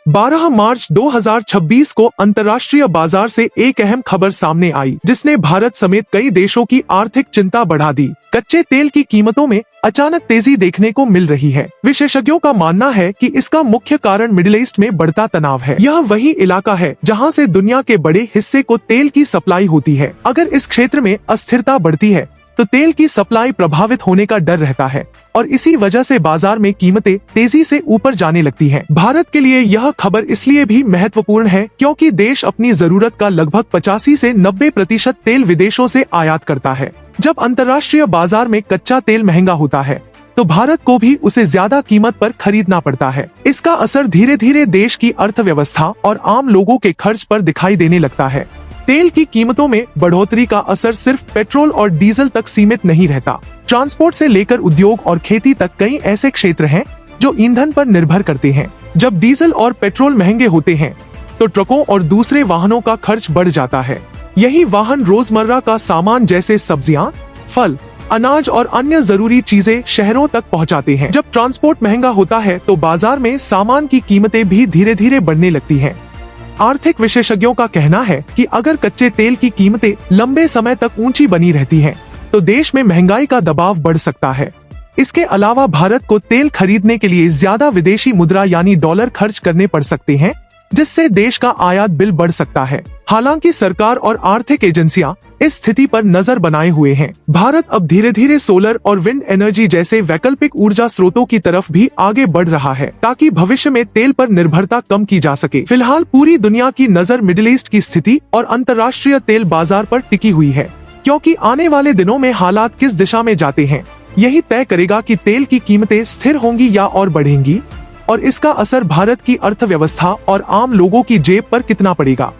12 मार्च 2026 को अंतर्राष्ट्रीय बाजार से एक अहम खबर सामने आई, जिसने भारत समेत कई देशों की आर्थिक चिंता बढ़ा दी। कच्चे तेल की कीमतों में अचानक तेजी देखने को मिल रही है। विशेषज्ञों का मानना है कि इसका मुख्य कारण मिडिल ईस्ट में बढ़ता तनाव है। यह वही इलाका है जहां से दुनिया के बड़े हिस्से को तेल की सप्लाई होती है। अगर इस क्षेत्र में अस्थिरता बढ़ती है तो तेल की सप्लाई प्रभावित होने का डर रहता है और इसी वजह से बाजार में कीमतें तेजी से ऊपर जाने लगती हैं। भारत के लिए यह खबर इसलिए भी महत्वपूर्ण है क्योंकि देश अपनी जरूरत का लगभग 85 से 90% तेल विदेशों से आयात करता है। जब अंतर्राष्ट्रीय बाजार में कच्चा तेल महंगा होता है तो भारत को भी उसे ज्यादा कीमत पर खरीदना पड़ता है। इसका असर धीरे धीरे देश की अर्थव्यवस्था और आम लोगों के खर्च पर दिखाई देने लगता है। तेल की कीमतों में बढ़ोतरी का असर सिर्फ पेट्रोल और डीजल तक सीमित नहीं रहता। ट्रांसपोर्ट से लेकर उद्योग और खेती तक कई ऐसे क्षेत्र हैं जो ईंधन पर निर्भर करते हैं। जब डीजल और पेट्रोल महंगे होते हैं तो ट्रकों और दूसरे वाहनों का खर्च बढ़ जाता है। यही वाहन रोजमर्रा का सामान जैसे सब्जियां, फल, अनाज और अन्य जरूरी चीजें शहरों तक पहुंचाते हैं। जब ट्रांसपोर्ट महंगा होता है तो बाजार में सामान की कीमतें भी धीरे धीरे बढ़ने लगती हैं। आर्थिक विशेषज्ञों का कहना है कि अगर कच्चे तेल की कीमतें लंबे समय तक ऊंची बनी रहती हैं, तो देश में महंगाई का दबाव बढ़ सकता है। इसके अलावा भारत को तेल खरीदने के लिए ज्यादा विदेशी मुद्रा यानी डॉलर खर्च करने पड़ सकते हैं, जिससे देश का आयात बिल बढ़ सकता है। हालांकि सरकार और आर्थिक एजेंसियां इस स्थिति पर नजर बनाए हुए हैं। भारत अब धीरे धीरे सोलर और विंड एनर्जी जैसे वैकल्पिक ऊर्जा स्रोतों की तरफ भी आगे बढ़ रहा है, ताकि भविष्य में तेल पर निर्भरता कम की जा सके। फिलहाल पूरी दुनिया की नजर मिडिल ईस्ट की स्थिति और अंतर्राष्ट्रीय तेल बाजार पर टिकी हुई है, क्योंकि आने वाले दिनों में हालात किस दिशा में जाते हैं यही तय करेगा कि तेल की कीमतें स्थिर होंगी या और बढ़ेंगी, और इसका असर भारत की अर्थव्यवस्था और आम लोगों की जेब पर कितना पड़ेगा।